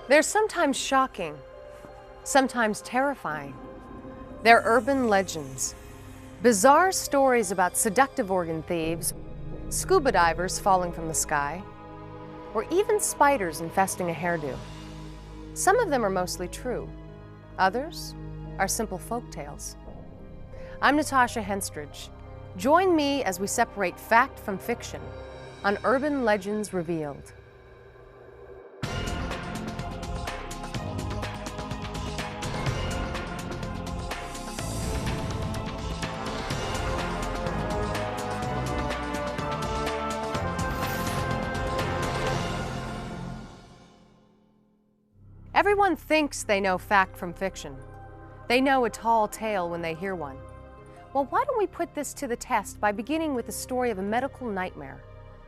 They're sometimes shocking, sometimes terrifying. They're urban legends, bizarre stories about seductive organ thieves, scuba divers falling from the sky, or even spiders infesting a hairdo. Some of them are mostly true. Others are simple folk tales. I'm Natasha Henstridge. Join me as we separate fact from fiction on Urban Legends Revealed. Everyone thinks they know fact from fiction. They know a tall tale when they hear one. Well, why don't we put this to the test by beginning with the story of a medical nightmare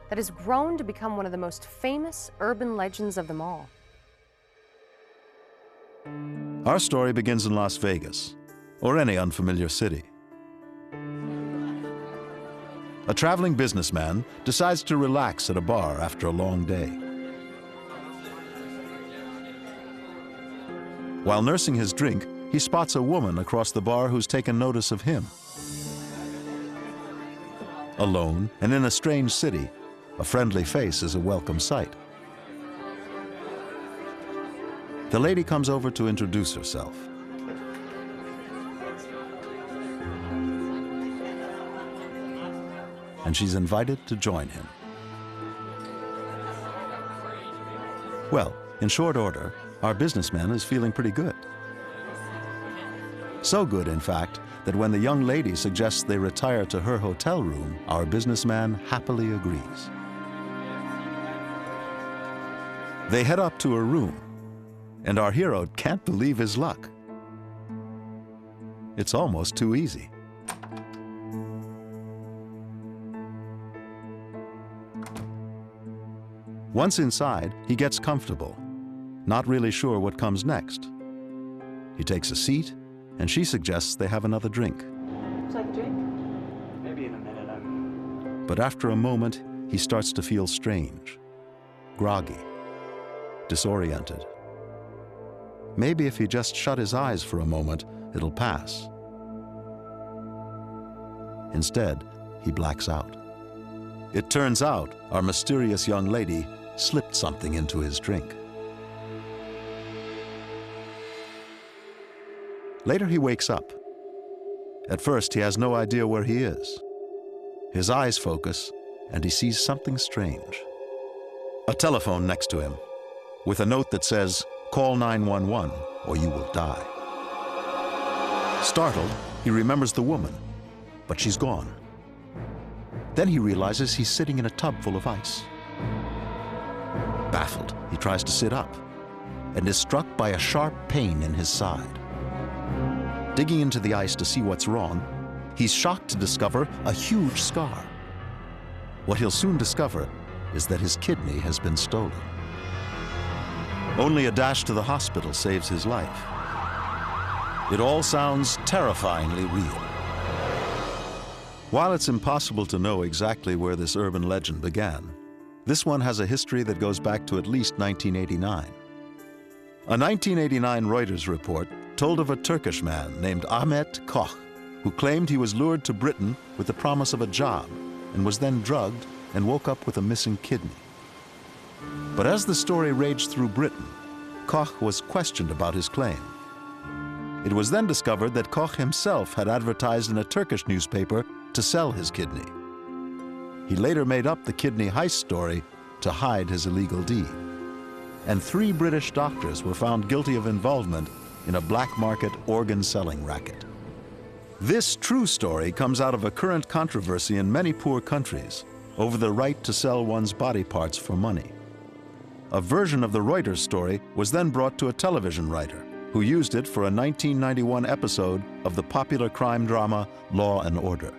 that has grown to become one of the most famous urban legends of them all. Our story begins in Las Vegas, or any unfamiliar city. A traveling businessman decides to relax at a bar after a long day. While nursing his drink, he spots a woman across the bar who's taken notice of him. Alone and in a strange city, a friendly face is a welcome sight. The lady comes over to introduce herself. And she's invited to join him. Well, in short order, our businessman is feeling pretty good. So good, in fact, that when the young lady suggests they retire to her hotel room, our businessman happily agrees. They head up to her room, and our hero can't believe his luck. It's almost too easy. Once inside, he gets comfortable, not really sure what comes next. He takes a seat, and she suggests they have another drink. Would you like a drink? Maybe in a minute. But after a moment, he starts to feel strange, groggy, disoriented. Maybe if he just shut his eyes for a moment, it'll pass. Instead, he blacks out. It turns out our mysterious young lady slipped something into his drink. Later, he wakes up. At first, he has no idea where he is. His eyes focus, and he sees something strange. A telephone next to him, with a note that says, "Call 911 or you will die." Startled, he remembers the woman, but she's gone. Then he realizes he's sitting in a tub full of ice. Baffled, he tries to sit up, and is struck by a sharp pain in his side. Digging into the ice to see what's wrong, he's shocked to discover a huge scar. What he'll soon discover is that his kidney has been stolen. Only a dash to the hospital saves his life. It all sounds terrifyingly real. While it's impossible to know exactly where this urban legend began, this one has a history that goes back to at least 1989. A 1989 Reuters report told of a Turkish man named Ahmet Koch, who claimed he was lured to Britain with the promise of a job and was then drugged and woke up with a missing kidney. But as the story raged through Britain, Koch was questioned about his claim. It was then discovered that Koch himself had advertised in a Turkish newspaper to sell his kidney. He later made up the kidney heist story to hide his illegal deed. And 3 British doctors were found guilty of involvement in a black market organ selling racket. This true story comes out of a current controversy in many poor countries over the right to sell one's body parts for money. A version of the Reuters story was then brought to a television writer who used it for a 1991 episode of the popular crime drama Law and Order.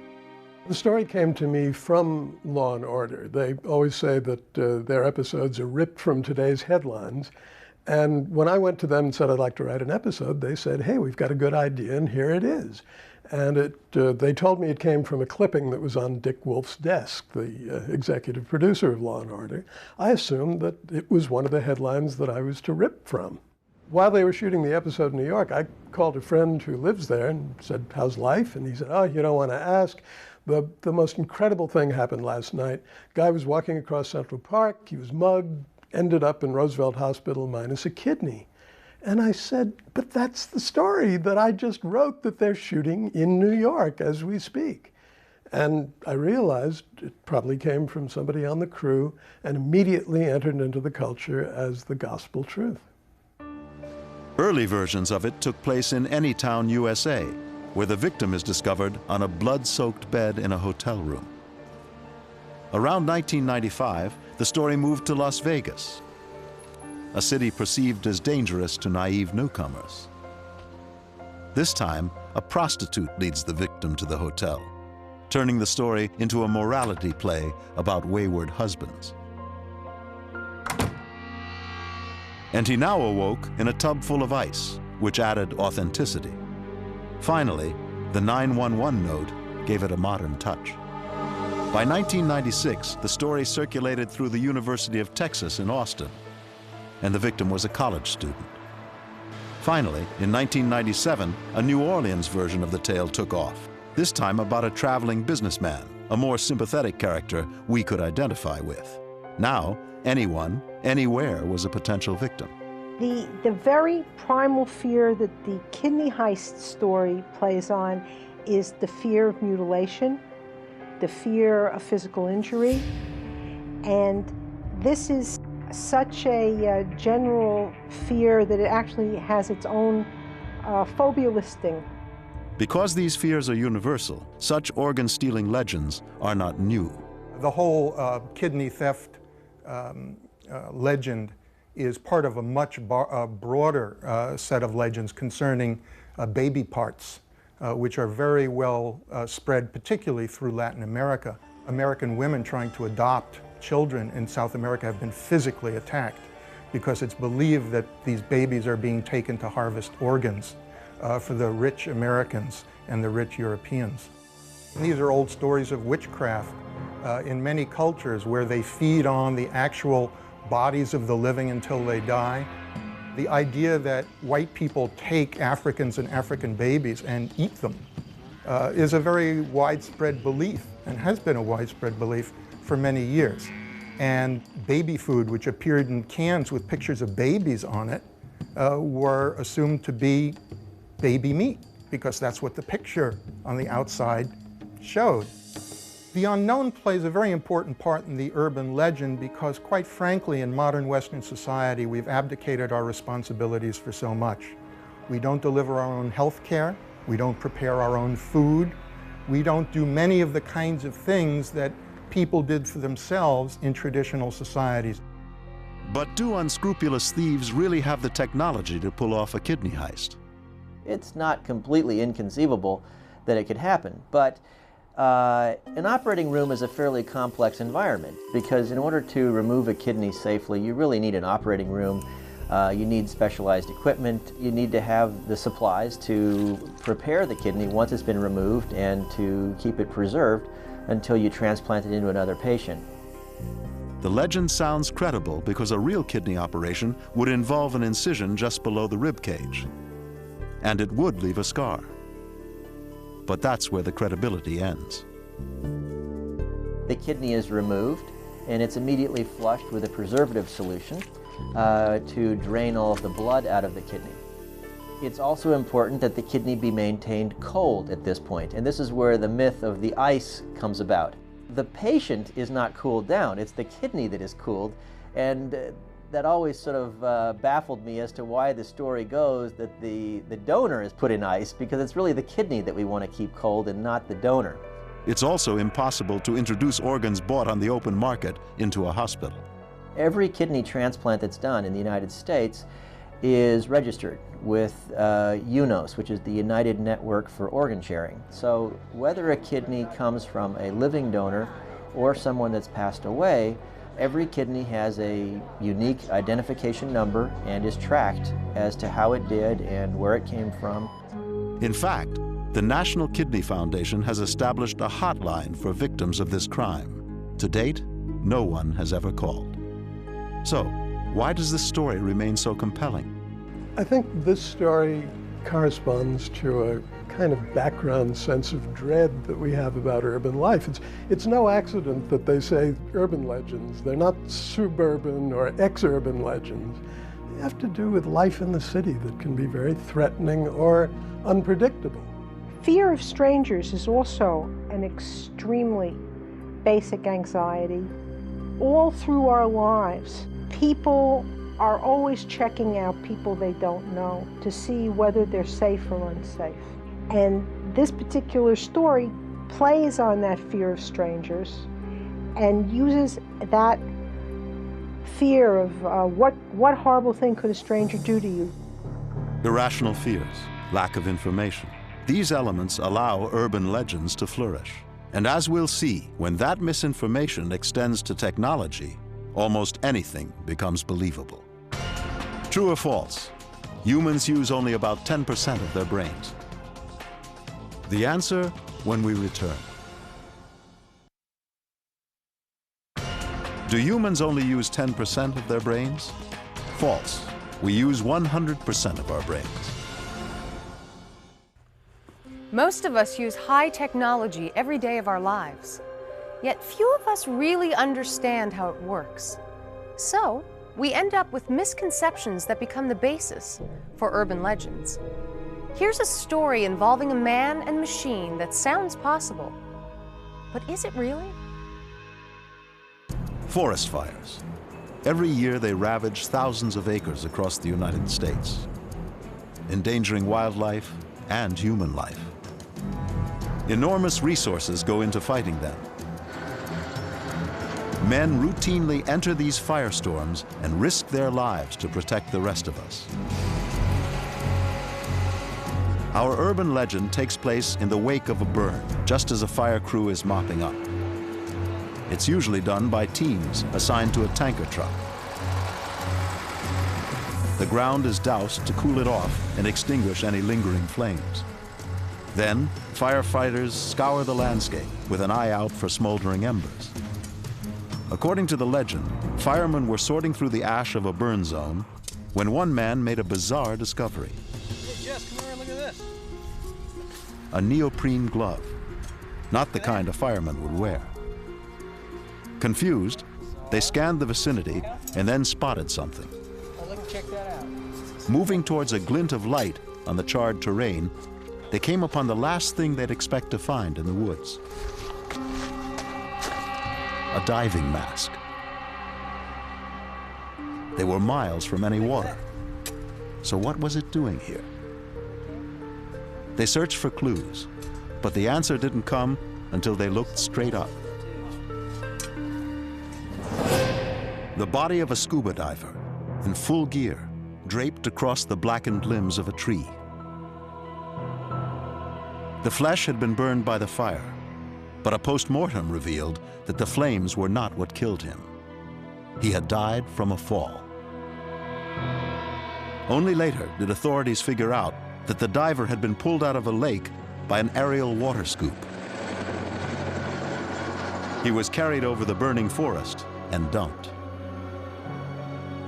The story came to me from Law and Order. They always say that their episodes are ripped from today's headlines. And when I went to them and said I'd like to write an episode, they said, hey, we've got a good idea, and here it is. And they told me it came from a clipping that was on Dick Wolf's desk, the executive producer of Law & Order. I assumed that it was one of the headlines that I was to rip from. While they were shooting the episode in New York, I called a friend who lives there and said, how's life? And he said, oh, you don't want to ask. The most incredible thing happened last night. Guy was walking across Central Park. He was mugged, ended up in Roosevelt Hospital minus a kidney. And I said, but that's the story that I just wrote that they're shooting in New York as we speak. And I realized it probably came from somebody on the crew and immediately entered into the culture as the gospel truth. Early versions of it took place in Anytown, USA, where the victim is discovered on a blood-soaked bed in a hotel room. Around 1995, the story moved to Las Vegas, a city perceived as dangerous to naive newcomers. This time, a prostitute leads the victim to the hotel, turning the story into a morality play about wayward husbands. And he now awoke in a tub full of ice, which added authenticity. Finally, the 911 note gave it a modern touch. By 1996, the story circulated through the University of Texas in Austin, and the victim was a college student. Finally, in 1997, a New Orleans version of the tale took off, this time about a traveling businessman, a more sympathetic character we could identify with. Now, anyone, anywhere was a potential victim. The very primal fear that the kidney heist story plays on is the fear of mutilation, the fear of physical injury, and this is such a general fear that it actually has its own phobia listing. Because these fears are universal, such organ-stealing legends are not new. The whole kidney theft legend is part of a much broader set of legends concerning baby parts, which are very well spread, particularly through Latin America. American women trying to adopt children in South America have been physically attacked because it's believed that these babies are being taken to harvest organs for the rich Americans and the rich Europeans. And these are old stories of witchcraft in many cultures where they feed on the actual bodies of the living until they die. The idea that white people take Africans and African babies and eat them is a very widespread belief and has been a widespread belief for many years. And baby food, which appeared in cans with pictures of babies on it, were assumed to be baby meat because that's what the picture on the outside showed. The unknown plays a very important part in the urban legend because, quite frankly, in modern Western society, we've abdicated our responsibilities for so much. We don't deliver our own health care, we don't prepare our own food, we don't do many of the kinds of things that people did for themselves in traditional societies. But do unscrupulous thieves really have the technology to pull off a kidney heist? It's not completely inconceivable that it could happen, but an operating room is a fairly complex environment because in order to remove a kidney safely, you really need an operating room. You need specialized equipment. You need to have the supplies to prepare the kidney once it's been removed and to keep it preserved until you transplant it into another patient. The legend sounds credible because a real kidney operation would involve an incision just below the rib cage, and it would leave a scar. But that's where the credibility ends. The kidney is removed and it's immediately flushed with a preservative solution to drain all of the blood out of the kidney. It's also important that the kidney be maintained cold at this point, and this is where the myth of the ice comes about. The patient is not cooled down, it's the kidney that is cooled, and that always sort of baffled me as to why the story goes that the donor is put in ice, because it's really the kidney that we want to keep cold and not the donor. It's also impossible to introduce organs bought on the open market into a hospital. Every kidney transplant that's done in the United States is registered with UNOS, which is the United Network for Organ Sharing. So whether a kidney comes from a living donor or someone that's passed away, Every kidney has a unique identification number and is tracked as to how it did and where it came from. In fact, the National Kidney Foundation has established a hotline for victims of this crime. To date, no one has ever called. So, why does this story remain so compelling? I think this story corresponds to a kind of background sense of dread that we have about urban life. It's no accident that they say urban legends. They're not suburban or ex-urban legends. They have to do with life in the city that can be very threatening or unpredictable. Fear of strangers is also an extremely basic anxiety. All through our lives, people are always checking out people they don't know to see whether they're safe or unsafe. And this particular story plays on that fear of strangers and uses that fear of what horrible thing could a stranger do to you. Irrational fears, lack of information. These elements allow urban legends to flourish. And as we'll see, when that misinformation extends to technology, almost anything becomes believable. True or false? Humans use only about 10% of their brains. The answer when we return. Do humans only use 10% of their brains? False. We use 100% of our brains. Most of us use high technology every day of our lives, yet few of us really understand how it works. So, we end up with misconceptions that become the basis for urban legends. Here's a story involving a man and machine that sounds possible, but is it really? Forest fires. Every year they ravage thousands of acres across the United States, endangering wildlife and human life. Enormous resources go into fighting them. Men routinely enter these firestorms and risk their lives to protect the rest of us. Our urban legend takes place in the wake of a burn, just as a fire crew is mopping up. It's usually done by teams assigned to a tanker truck. The ground is doused to cool it off and extinguish any lingering flames. Then, firefighters scour the landscape with an eye out for smoldering embers. According to the legend, firemen were sorting through the ash of a burn zone when one man made a bizarre discovery. Hey, Jess, come here and look at this. A neoprene glove, not the kind a fireman would wear. Confused, they scanned the vicinity and then spotted something. Oh, look, check that out. Moving towards a glint of light on the charred terrain, they came upon the last thing they'd expect to find in the woods. A diving mask. They were miles from any water. So what was it doing here? They searched for clues, but the answer didn't come until they looked straight up. The body of a scuba diver, in full gear, draped across the blackened limbs of a tree. The flesh had been burned by the fire, but a post-mortem revealed that the flames were not what killed him. He had died from a fall. Only later did authorities figure out that the diver had been pulled out of a lake by an aerial water scoop. He was carried over the burning forest and dumped.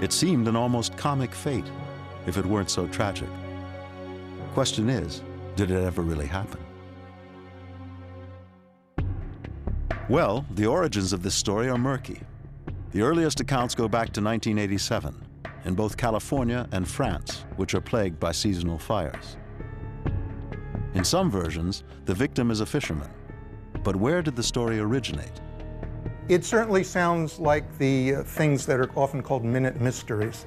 It seemed an almost comic fate, if it weren't so tragic. Question is, did it ever really happen? Well, the origins of this story are murky. The earliest accounts go back to 1987, in both California and France, which are plagued by seasonal fires. In some versions, the victim is a fisherman. But where did the story originate? It certainly sounds like the things that are often called minute mysteries.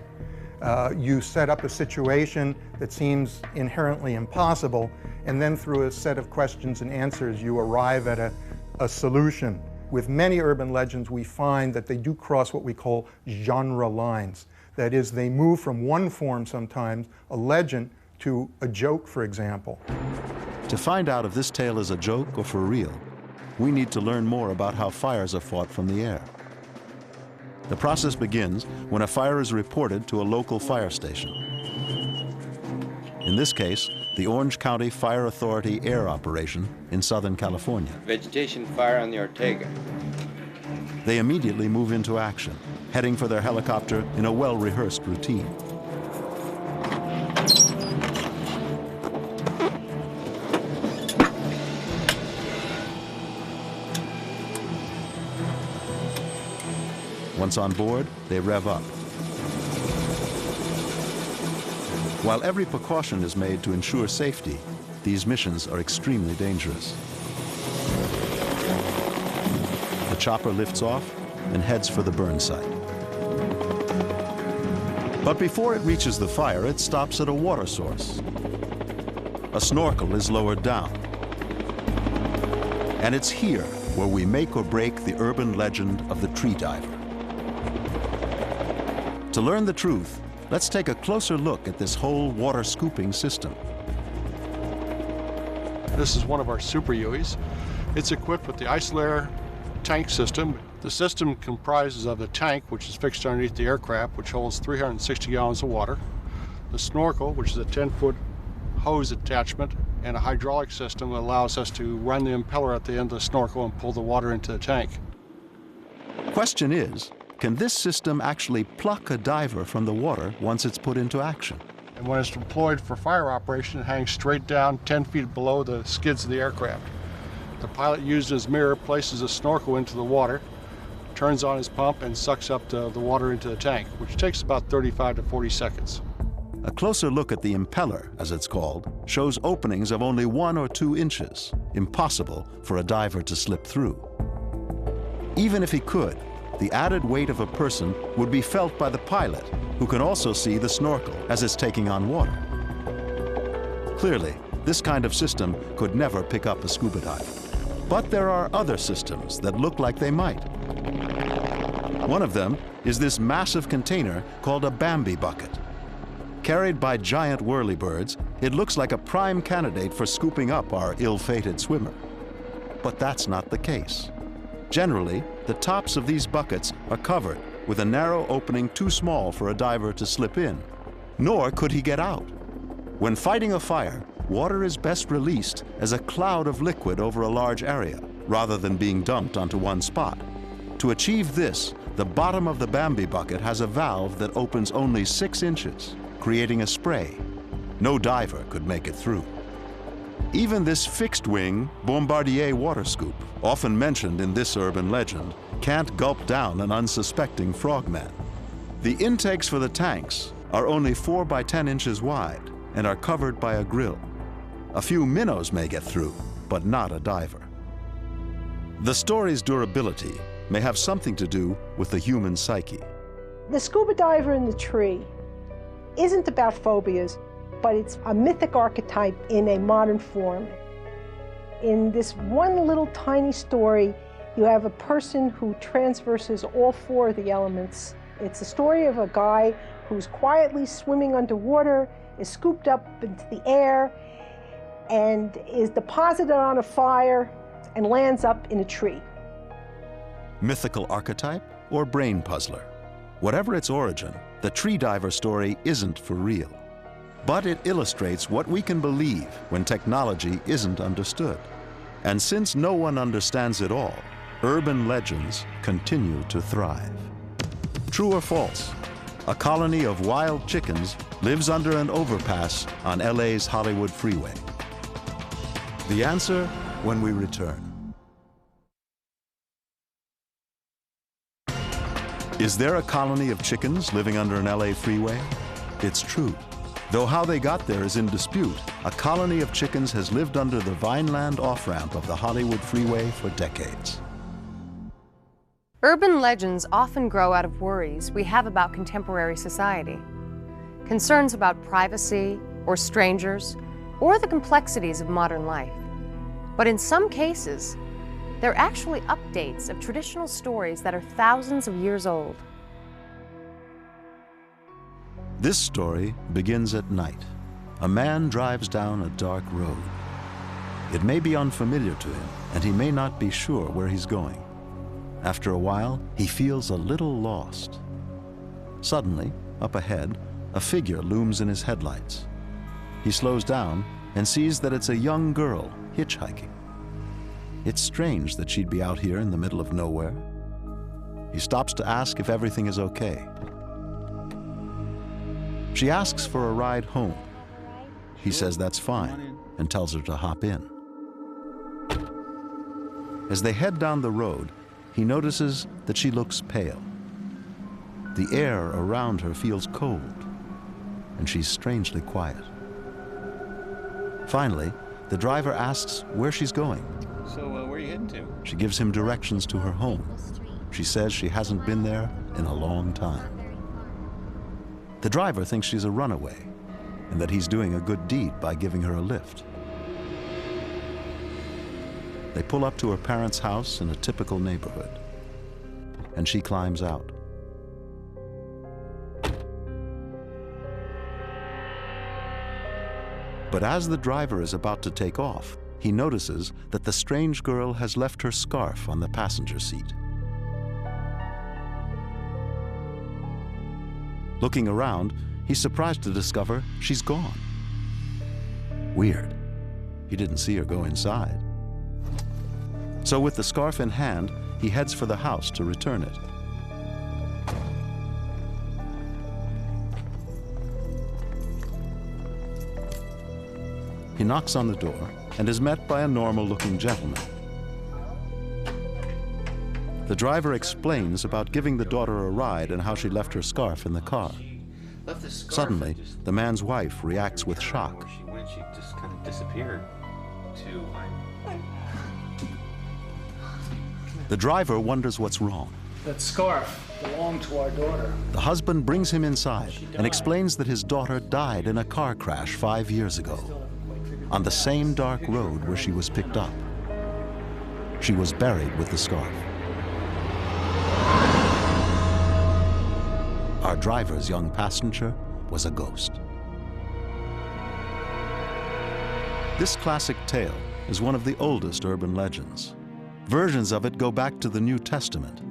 You set up a situation that seems inherently impossible, and then through a set of questions and answers, you arrive at a solution. With many urban legends, we find that they do cross what we call genre lines. That is, they move from one form sometimes, a legend, to a joke, for example. To find out if this tale is a joke or for real, we need to learn more about how fires are fought from the air. The process begins when a fire is reported to a local fire station. In this case, the Orange County Fire Authority air operation in Southern California. Vegetation fire on the Ortega. They immediately move into action, heading for their helicopter in a well-rehearsed routine. Once on board, they rev up. While every precaution is made to ensure safety, these missions are extremely dangerous. The chopper lifts off and heads for the burn site. But before it reaches the fire, it stops at a water source. A snorkel is lowered down. And it's here where we make or break the urban legend of the tree diver. To learn the truth, let's take a closer look at this whole water scooping system. This is one of our super UEs. It's equipped with the ice layer tank system. The system comprises of the tank, which is fixed underneath the aircraft, which holds 360 gallons of water, the snorkel, which is a 10-foot hose attachment, and a hydraulic system that allows us to run the impeller at the end of the snorkel and pull the water into the tank. Question is, can this system actually pluck a diver from the water once it's put into action? And when it's deployed for fire operation, it hangs straight down 10 feet below the skids of the aircraft. The pilot using his mirror places a snorkel into the water, turns on his pump, and sucks up the water into the tank, which takes about 35 to 40 seconds. A closer look at the impeller, as it's called, shows openings of only 1 or 2 inches, impossible for a diver to slip through. Even if he could, the added weight of a person would be felt by the pilot, who can also see the snorkel as it's taking on water. Clearly, this kind of system could never pick up a scuba diver. But there are other systems that look like they might. One of them is this massive container called a Bambi bucket. Carried by giant whirlybirds, it looks like a prime candidate for scooping up our ill-fated swimmer. But that's not the case. Generally, the tops of these buckets are covered with a narrow opening too small for a diver to slip in, nor could he get out. When fighting a fire, water is best released as a cloud of liquid over a large area, rather than being dumped onto one spot. To achieve this, the bottom of the Bambi bucket has a valve that opens only 6 inches, creating a spray. No diver could make it through. Even this fixed-wing Bombardier water scoop, often mentioned in this urban legend, can't gulp down an unsuspecting frogman. The intakes for the tanks are only 4 by 10 inches wide and are covered by a grill. A few minnows may get through, but not a diver. The story's durability may have something to do with the human psyche. The scuba diver in the tree isn't about phobias, but it's a mythic archetype in a modern form. In this one little tiny story, you have a person who transverses all 4 of the elements. It's a story of a guy who's quietly swimming underwater, is scooped up into the air, and is deposited on a fire and lands up in a tree. Mythical archetype or brain puzzler? Whatever its origin, the tree diver story isn't for real. But it illustrates what we can believe when technology isn't understood. And since no one understands it all, urban legends continue to thrive. True or false? A colony of wild chickens lives under an overpass on LA's Hollywood freeway. The answer when we return. Is there a colony of chickens living under an LA freeway? It's true. Though how they got there is in dispute, a colony of chickens has lived under the Vineland off-ramp of the Hollywood freeway for decades. Urban legends often grow out of worries we have about contemporary society. Concerns about privacy or strangers or the complexities of modern life. But in some cases, they're actually updates of traditional stories that are thousands of years old. This story begins at night. A man drives down a dark road. It may be unfamiliar to him, and he may not be sure where he's going. After a while, he feels a little lost. Suddenly, up ahead, a figure looms in his headlights. He slows down and sees that it's a young girl hitchhiking. It's strange that she'd be out here in the middle of nowhere. He stops to ask if everything is okay. She asks for a ride home. He says that's fine and tells her to hop in. As they head down the road, he notices that she looks pale. The air around her feels cold, and she's strangely quiet. Finally, the driver asks where she's going. So, where are you heading to? She gives him directions to her home. She says she hasn't been there in a long time. The driver thinks she's a runaway and that he's doing a good deed by giving her a lift. They pull up to her parents' house in a typical neighborhood, and she climbs out. But as the driver is about to take off, he notices that the strange girl has left her scarf on the passenger seat. Looking around, he's surprised to discover she's gone. Weird. He didn't see her go inside. So with the scarf in hand, he heads for the house to return it. He knocks on the door and is met by a normal-looking gentleman. The driver explains about giving the daughter a ride and how she left her scarf in the car. Suddenly, the man's wife reacts with shock. She just kind of disappeared. The driver wonders what's wrong. That scarf belonged to our daughter. The husband brings him inside and explains that his daughter died in a car crash 5 years ago, on the same dark road where she was picked up. She was buried with the scarf. Our driver's young passenger was a ghost. This classic tale is one of the oldest urban legends. Versions of it go back to the New Testament.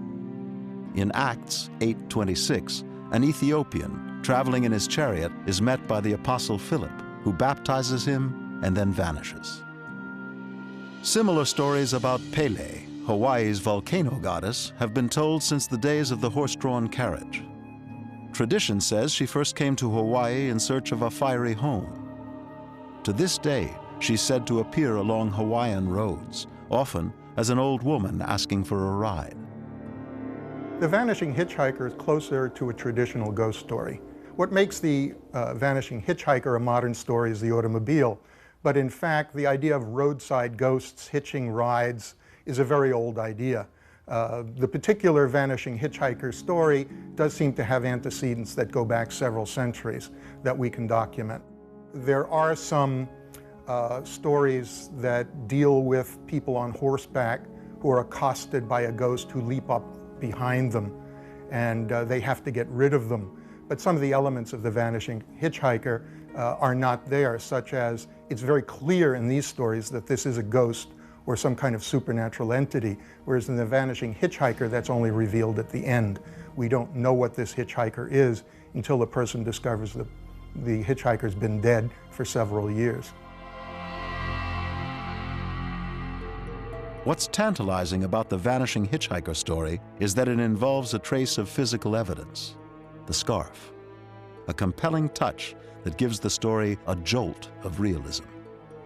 In Acts 8:26, an Ethiopian traveling in his chariot is met by the Apostle Philip, who baptizes him and then vanishes. Similar stories about Pele, Hawaii's volcano goddess, have been told since the days of the horse-drawn carriage. Tradition says she first came to Hawaii in search of a fiery home. To this day, she's said to appear along Hawaiian roads, often as an old woman asking for a ride. The Vanishing Hitchhiker is closer to a traditional ghost story. What makes the Vanishing Hitchhiker a modern story is the automobile, but in fact the idea of roadside ghosts hitching rides is a very old idea. The particular Vanishing Hitchhiker story does seem to have antecedents that go back several centuries that we can document. There are some stories that deal with people on horseback who are accosted by a ghost who leap up behind them, and they have to get rid of them. But some of the elements of the Vanishing Hitchhiker are not there, such as it's very clear in these stories that this is a ghost or some kind of supernatural entity, whereas in the Vanishing Hitchhiker, that's only revealed at the end. We don't know what this hitchhiker is until the person discovers that the hitchhiker's been dead for several years. What's tantalizing about the Vanishing Hitchhiker story is that it involves a trace of physical evidence, the scarf, a compelling touch that gives the story a jolt of realism.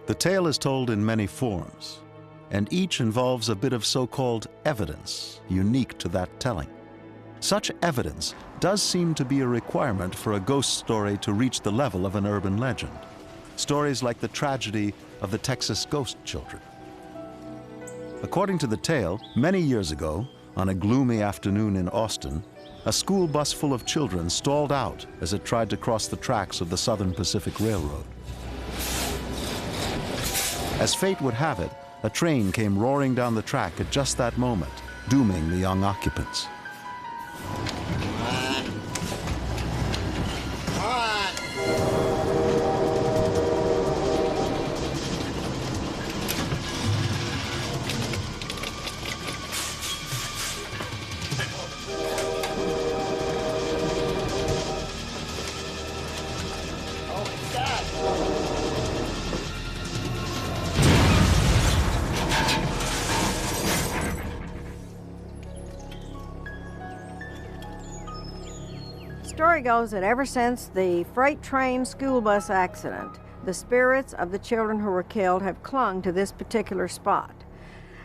The tale is told in many forms, and each involves a bit of so-called evidence unique to that telling. Such evidence does seem to be a requirement for a ghost story to reach the level of an urban legend. Stories like the tragedy of the Texas ghost children. According to the tale, many years ago, on a gloomy afternoon in Austin, a school bus full of children stalled out as it tried to cross the tracks of the Southern Pacific Railroad. As fate would have it, a train came roaring down the track at just that moment, dooming the young occupants. story goes that ever since the freight train school bus accident, the spirits of the children who were killed have clung to this particular spot.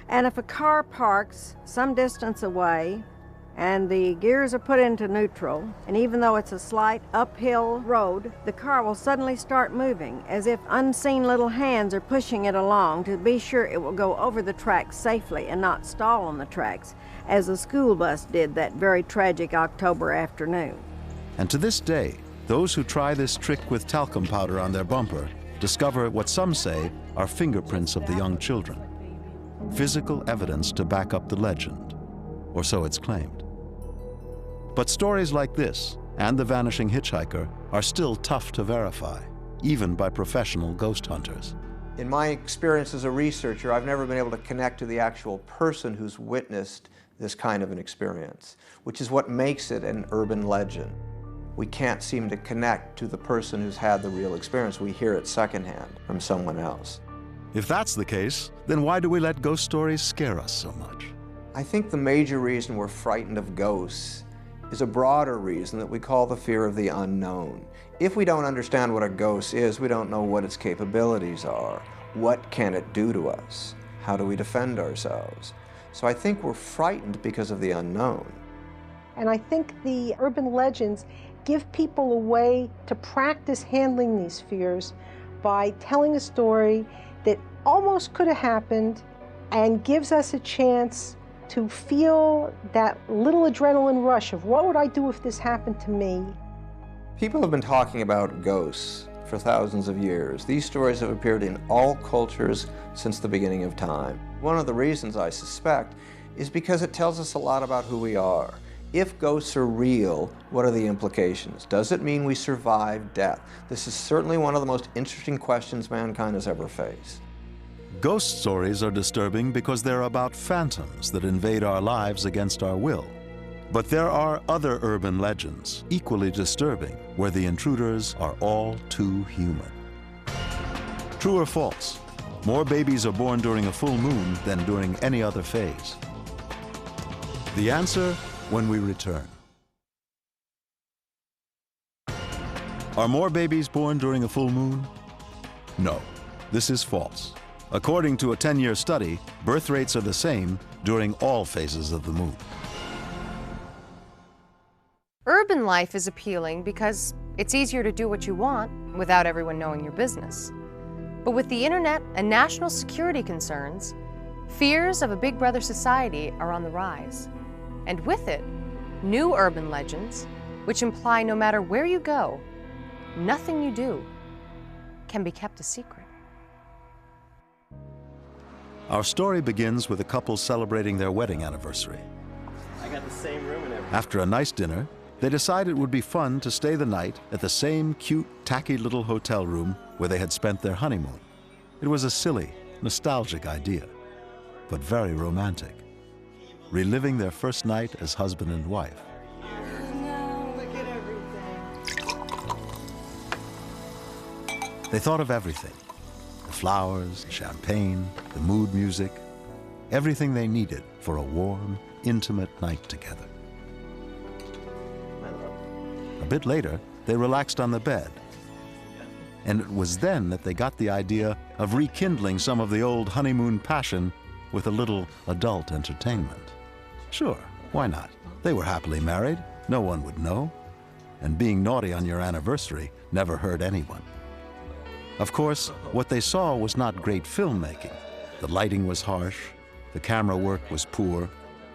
And if a car parks some distance away and the gears are put into neutral, and even though it's a slight uphill road, the car will suddenly start moving as if unseen little hands are pushing it along to be sure it will go over the tracks safely and not stall on the tracks, as the school bus did that very tragic October afternoon. And to this day, those who try this trick with talcum powder on their bumper discover what some say are fingerprints of the young children. Physical evidence to back up the legend, or so it's claimed. But stories like this and the vanishing hitchhiker are still tough to verify, even by professional ghost hunters. In my experience as a researcher, I've never been able to connect to the actual person who's witnessed this kind of an experience, which is what makes it an urban legend. We can't seem to connect to the person who's had the real experience. We hear it secondhand from someone else. If that's the case, then why do we let ghost stories scare us so much? I think the major reason we're frightened of ghosts is a broader reason that we call the fear of the unknown. If we don't understand what a ghost is, we don't know what its capabilities are. What can it do to us? How do we defend ourselves? So I think we're frightened because of the unknown. And I think the urban legends give people a way to practice handling these fears by telling a story that almost could have happened and gives us a chance to feel that little adrenaline rush of what would I do if this happened to me? People have been talking about ghosts for thousands of years. These stories have appeared in all cultures since the beginning of time. One of the reasons, I suspect, is because it tells us a lot about who we are. If ghosts are real, what are the implications? Does it mean we survive death? This is certainly one of the most interesting questions mankind has ever faced. Ghost stories are disturbing because they're about phantoms that invade our lives against our will. But there are other urban legends, equally disturbing, where the intruders are all too human. True or false? More babies are born during a full moon than during any other phase. The answer when we return. Are more babies born during a full moon? No, this is false. According to a 10-year study, birth rates are the same during all phases of the moon. Urban life is appealing because it's easier to do what you want without everyone knowing your business. But with the internet and national security concerns, fears of a Big Brother society are on the rise. And with it, new urban legends, which imply no matter where you go, nothing you do can be kept a secret. Our story begins with a couple celebrating their wedding anniversary. I got the same room and everything. After a nice dinner, they decided it would be fun to stay the night at the same cute, tacky little hotel room where they had spent their honeymoon. It was a silly, nostalgic idea, but very romantic, reliving their first night as husband and wife. Look at everything. They thought of everything. The flowers, champagne, the mood music, everything they needed for a warm, intimate night together. A bit later, they relaxed on the bed. And it was then that they got the idea of rekindling some of the old honeymoon passion with a little adult entertainment. Sure, why not? They were happily married, no one would know, and being naughty on your anniversary never hurt anyone. Of course, what they saw was not great filmmaking. The lighting was harsh, the camera work was poor,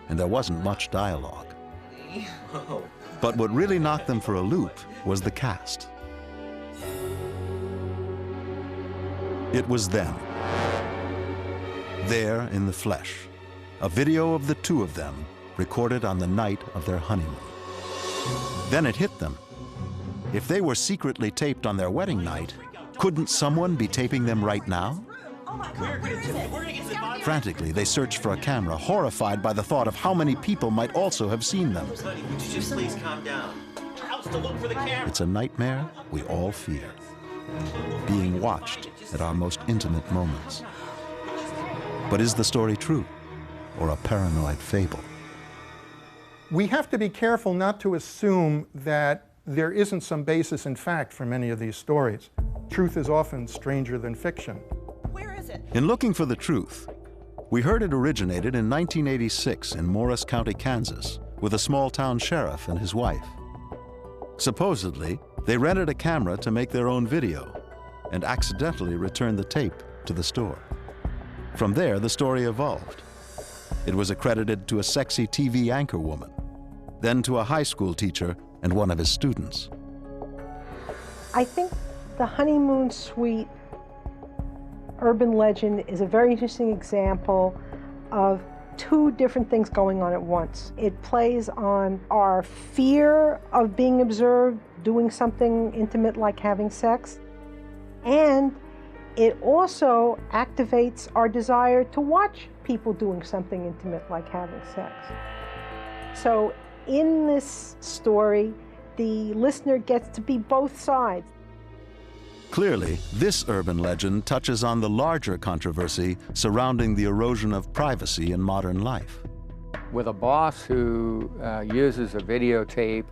and there wasn't much dialogue. But what really knocked them for a loop was the cast. It was them, there in the flesh, a video of the two of them recorded on the night of their honeymoon. Then it hit them. If they were secretly taped on their wedding night, couldn't someone be taping them right now? Frantically, they searched for a camera, horrified by the thought of how many people might also have seen them. Would you just please calm down? To look for the camera. It's a nightmare we all fear, being watched at our most intimate moments. But is the story true, or a paranoid fable? We have to be careful not to assume that there isn't some basis in fact for many of these stories. Truth is often stranger than fiction. Where is it? In looking for the truth, we heard it originated in 1986 in Morris County, Kansas, with a small-town sheriff and his wife. Supposedly, they rented a camera to make their own video and accidentally returned the tape to the store. From there, the story evolved. It was accredited to a sexy TV anchor woman, then to a high school teacher and one of his students. I think the Honeymoon Suite urban legend is a very interesting example of two different things going on at once. It plays on our fear of being observed, doing something intimate like having sex, and it also activates our desire to watch people doing something intimate like having sex. So in this story, the listener gets to be both sides. Clearly, this urban legend touches on the larger controversy surrounding the erosion of privacy in modern life. With a boss who uses a videotape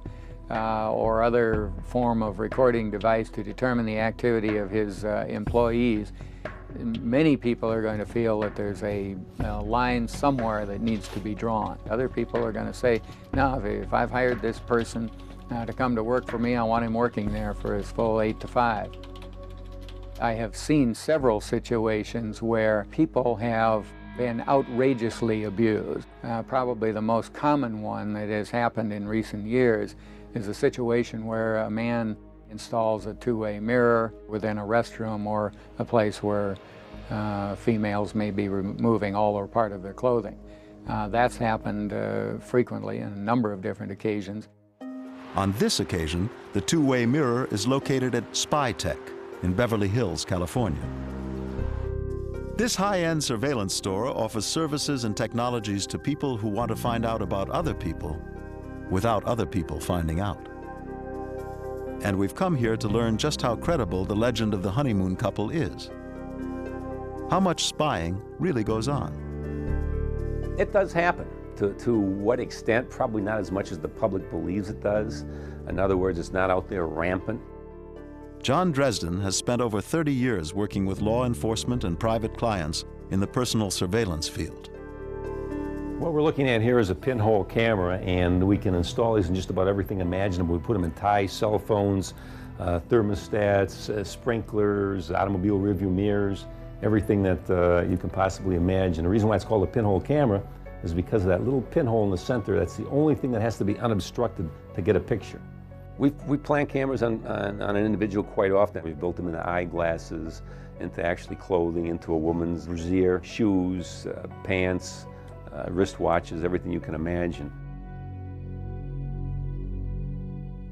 or other form of recording device to determine the activity of his employees, many people are going to feel that there's a line somewhere that needs to be drawn. Other people are going to say, no, if I've hired this person to come to work for me, I want him working there for his full 8 to 5. I have seen several situations where people have been outrageously abused. Probably the most common one that has happened in recent years is a situation where a man installs a two-way mirror within a restroom or a place where females may be removing all or part of their clothing. That's happened frequently in a number of different occasions. On this occasion, the two-way mirror is located at Spy Tech in Beverly Hills, California. This high-end surveillance store offers services and technologies to people who want to find out about other people without other people finding out. And we've come here to learn just how credible the legend of the honeymoon couple is. How much spying really goes on. It does happen. To what extent? Probably not as much as the public believes it does. In other words, it's not out there rampant. John Dresden has spent over 30 years working with law enforcement and private clients in the personal surveillance field. What we're looking at here is a pinhole camera, and we can install these in just about everything imaginable. We put them in ties, cell phones, thermostats, sprinklers, automobile rearview mirrors, everything that you can possibly imagine. The reason why it's called a pinhole camera is because of that little pinhole in the center. That's the only thing that has to be unobstructed to get a picture. We plant cameras on an individual quite often. We've built them into eyeglasses, into actually clothing, into a woman's brassiere, shoes, pants, wristwatches, everything you can imagine.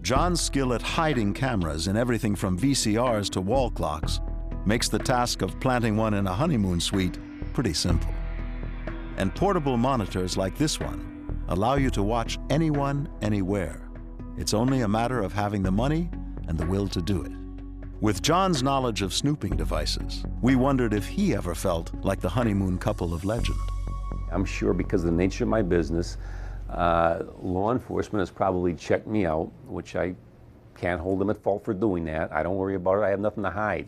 John's skill at hiding cameras in everything from VCRs to wall clocks makes the task of planting one in a honeymoon suite pretty simple. And portable monitors like this one allow you to watch anyone, anywhere. It's only a matter of having the money and the will to do it. With John's knowledge of snooping devices, we wondered if he ever felt like the honeymoon couple of legend. I'm sure because of the nature of my business, law enforcement has probably checked me out, which I can't hold them at fault for doing that. I don't worry about it. I have nothing to hide.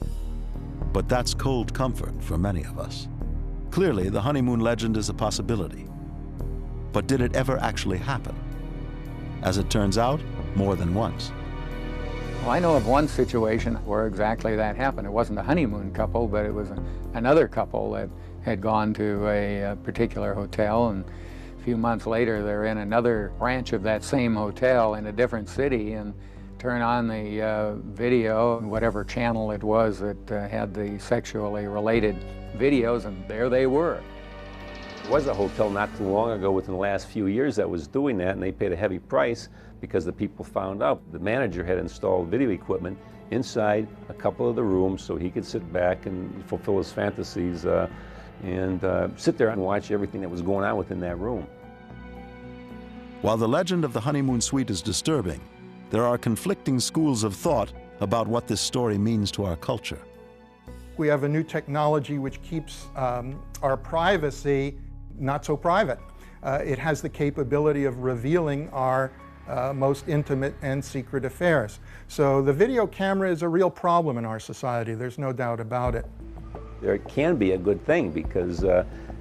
But that's cold comfort for many of us. Clearly, the honeymoon legend is a possibility. But did it ever actually happen? As it turns out, more than once. Well, I know of one situation where exactly that happened. It wasn't a honeymoon couple, but it was another couple that had gone to a particular hotel, and a few months later they're in another branch of that same hotel in a different city and turn on the video, whatever channel it was that had the sexually related videos, and there they were. There was a hotel not too long ago within the last few years that was doing that, and they paid a heavy price because the people found out. The manager had installed video equipment inside a couple of the rooms so he could sit back and fulfill his fantasies and sit there and watch everything that was going on within that room. While the legend of the honeymoon suite is disturbing, there are conflicting schools of thought about what this story means to our culture. We have a new technology which keeps our privacy not so private. It has the capability of revealing our most intimate and secret affairs. So the video camera is a real problem in our society. There's no doubt about it. There can be a good thing because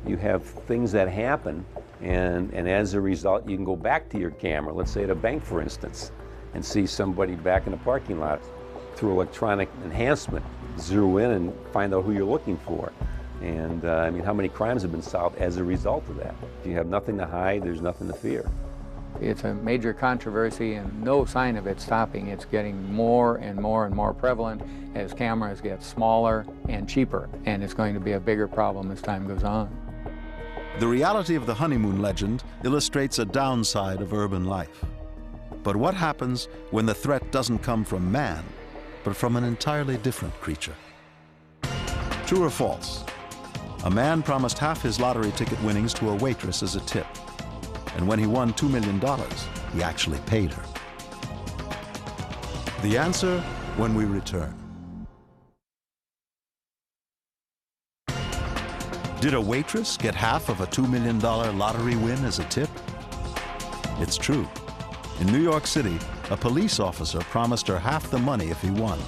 you have things that happen, and as a result, you can go back to your camera, let's say at a bank, for instance, and see somebody back in the parking lot through electronic enhancement, zero in and find out who you're looking for. And I mean, how many crimes have been solved as a result of that? You have nothing to hide, there's nothing to fear. It's a major controversy and no sign of it stopping. It's getting more and more and more prevalent as cameras get smaller and cheaper, and it's going to be a bigger problem as time goes on. The reality of the honeymoon legend illustrates a downside of urban life. But what happens when the threat doesn't come from man, but from an entirely different creature? True or false? A man promised half his lottery ticket winnings to a waitress as a tip. And when he won $2 million, he actually paid her. The answer when we return. Did a waitress get half of a $2 million lottery win as a tip? It's true. In New York City, a police officer promised her half the money if he won,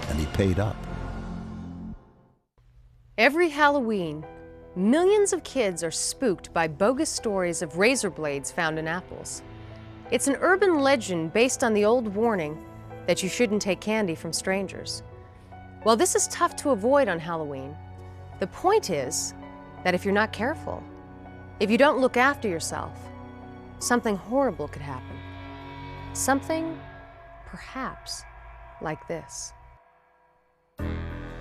and he paid up. Every Halloween, millions of kids are spooked by bogus stories of razor blades found in apples. It's an urban legend based on the old warning that you shouldn't take candy from strangers. While this is tough to avoid on Halloween, the point is that if you're not careful, if you don't look after yourself, something horrible could happen. Something, perhaps, like this.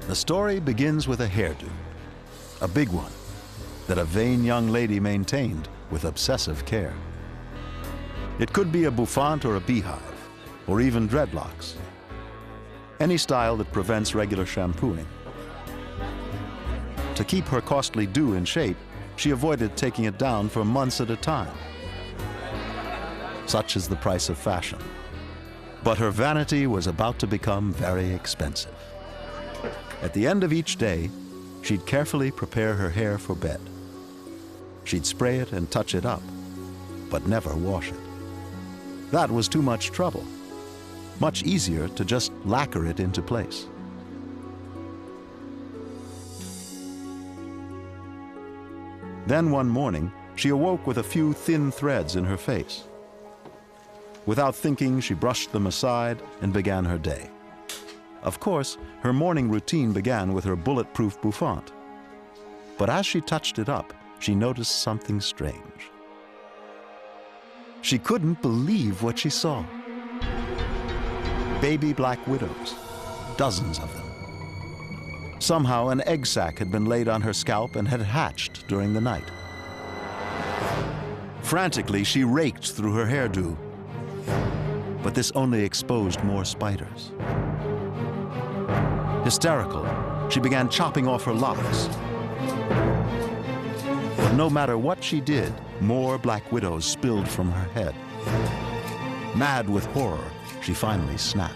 The story begins with a hairdo, a big one, that a vain young lady maintained with obsessive care. It could be a bouffant or a beehive, or even dreadlocks. Any style that prevents regular shampooing. To keep her costly do in shape, she avoided taking it down for months at a time. Such is the price of fashion. But her vanity was about to become very expensive. At the end of each day, she'd carefully prepare her hair for bed. She'd spray it and touch it up, but never wash it. That was too much trouble. Much easier to just lacquer it into place. Then one morning, she awoke with a few thin threads in her face. Without thinking, she brushed them aside and began her day. Of course, her morning routine began with her bulletproof bouffant. But as she touched it up, she noticed something strange. She couldn't believe what she saw. Baby black widows, dozens of them. Somehow an egg sac had been laid on her scalp and had hatched during the night. Frantically, she raked through her hairdo, but this only exposed more spiders. Hysterical, she began chopping off her locks. But no matter what she did, more black widows spilled from her head. Mad with horror, she finally snapped.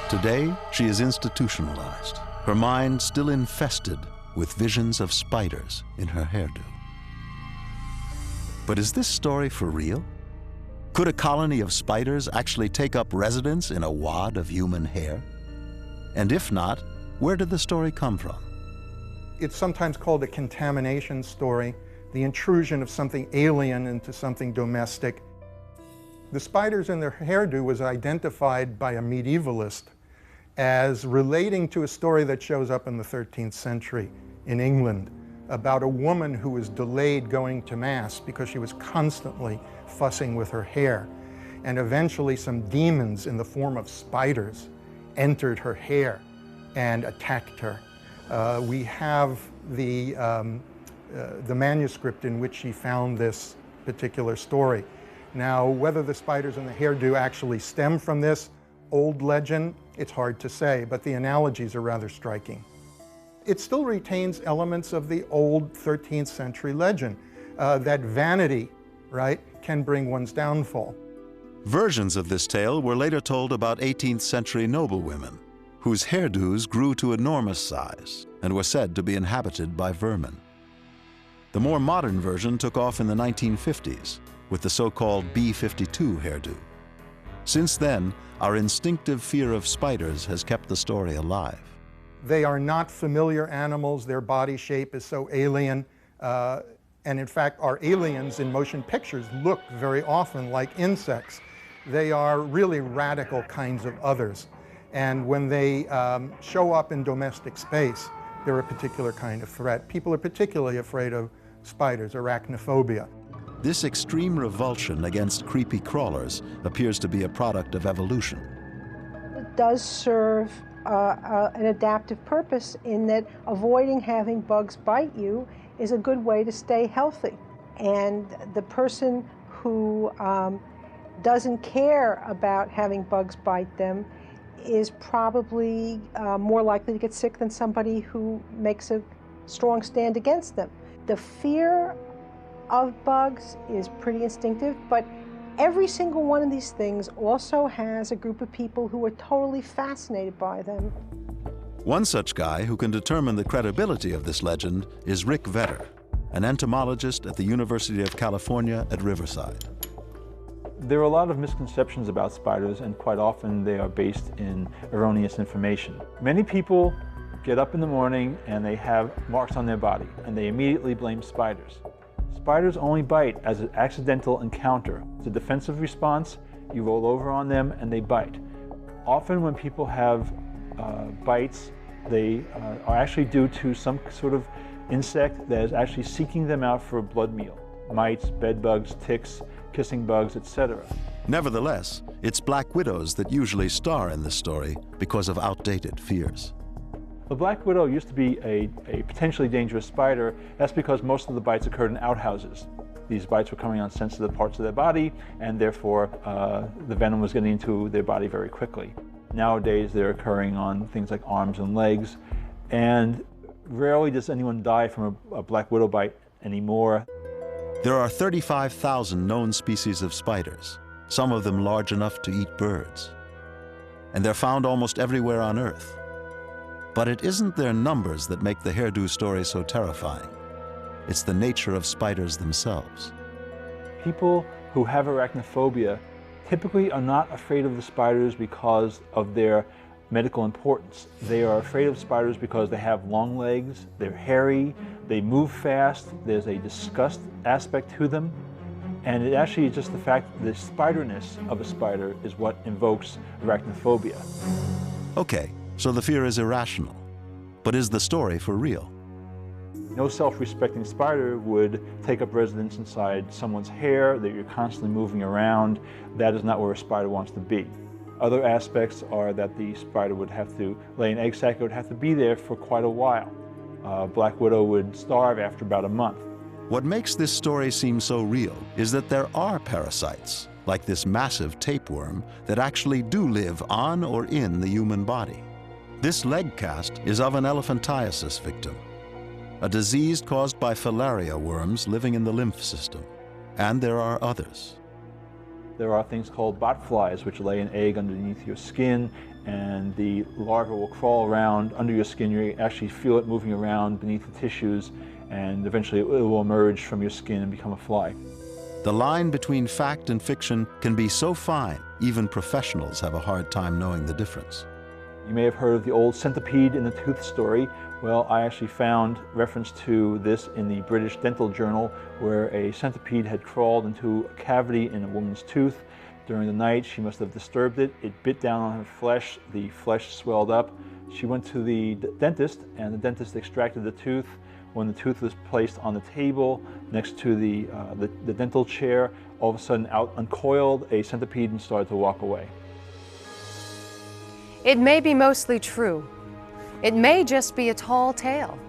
Today, she is institutionalized, her mind still infested with visions of spiders in her hairdo. But is this story for real? Could a colony of spiders actually take up residence in a wad of human hair? And if not, where did the story come from? It's sometimes called a contamination story, the intrusion of something alien into something domestic. The spiders in their hairdo was identified by a medievalist as relating to a story that shows up in the 13th century in England about a woman who was delayed going to Mass because she was constantly fussing with her hair. And eventually some demons in the form of spiders entered her hair and attacked her. We have the manuscript in which she found this particular story. Now, whether the spiders in the hairdo actually stem from this old legend, it's hard to say, but the analogies are rather striking. It still retains elements of the old 13th century legend, that vanity, right, can bring one's downfall. Versions of this tale were later told about 18th century noblewomen, whose hairdos grew to enormous size and were said to be inhabited by vermin. The more modern version took off in the 1950s, with the so-called B-52 hairdo. Since then, our instinctive fear of spiders has kept the story alive. They are not familiar animals. Their body shape is so alien. And in fact, our aliens in motion pictures look very often like insects. They are really radical kinds of others. And when they show up in domestic space, they're a particular kind of threat. People are particularly afraid of spiders, arachnophobia. This extreme revulsion against creepy crawlers appears to be a product of evolution. It does serve an adaptive purpose in that avoiding having bugs bite you is a good way to stay healthy. And the person who doesn't care about having bugs bite them is probably more likely to get sick than somebody who makes a strong stand against them. The fear of bugs is pretty instinctive, but every single one of these things also has a group of people who are totally fascinated by them. One such guy who can determine the credibility of this legend is Rick Vedder, an entomologist at the University of California at Riverside. There are a lot of misconceptions about spiders, and quite often they are based in erroneous information. Many people get up in the morning and they have marks on their body, and they immediately blame spiders. Spiders only bite as an accidental encounter. It's a defensive response. You roll over on them and they bite. Often when people have bites, they are actually due to some sort of insect that is actually seeking them out for a blood meal. Mites, bed bugs, ticks, kissing bugs, etc. Nevertheless, it's black widows that usually star in this story because of outdated fears. The black widow used to be a potentially dangerous spider. That's because most of the bites occurred in outhouses. These bites were coming on sensitive parts of their body, and therefore the venom was getting into their body very quickly. Nowadays they're occurring on things like arms and legs, and rarely does anyone die from a black widow bite anymore. There are 35,000 known species of spiders, some of them large enough to eat birds. And they're found almost everywhere on Earth. But it isn't their numbers that make the hairdo story so terrifying. It's the nature of spiders themselves. People who have arachnophobia typically are not afraid of the spiders because of their medical importance. They are afraid of spiders because they have long legs, they're hairy, they move fast, there's a disgust aspect to them, and it actually is just the fact that the spiderness of a spider is what invokes arachnophobia. Okay, so the fear is irrational, but is the story for real? No self-respecting spider would take up residence inside someone's hair, that you're constantly moving around. That is not where a spider wants to be. Other aspects are that the spider would have to lay an egg sac, it would have to be there for quite a while. Black widow would starve after about a month. What makes this story seem so real is that there are parasites, like this massive tapeworm, that actually do live on or in the human body. This leg cast is of an elephantiasis victim, a disease caused by filaria worms living in the lymph system. And there are others. There are things called botflies, which lay an egg underneath your skin, and the larva will crawl around under your skin. You actually feel it moving around beneath the tissues, and eventually it will emerge from your skin and become a fly. The line between fact and fiction can be so fine, even professionals have a hard time knowing the difference. You may have heard of the old centipede in the tooth story. Well, I actually found reference to this in the British Dental Journal, where a centipede had crawled into a cavity in a woman's tooth. During the night, she must have disturbed it. It bit down on her flesh. The flesh swelled up. She went to the dentist, and the dentist extracted the tooth. When the tooth was placed on the table next to the dental chair, all of a sudden out uncoiled a centipede and started to walk away. It may be mostly true. It may just be a tall tale.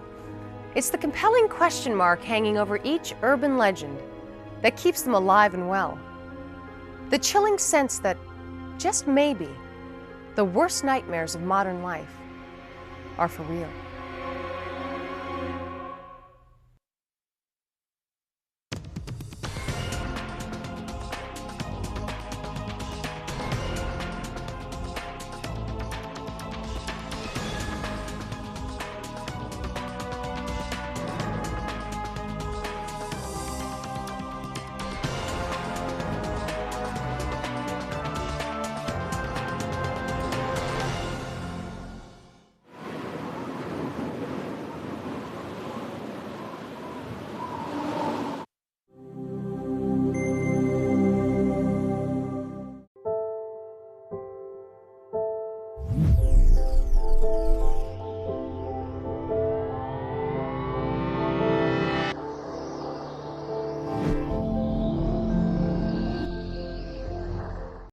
It's the compelling question mark hanging over each urban legend that keeps them alive and well. The chilling sense that, just maybe, the worst nightmares of modern life are for real.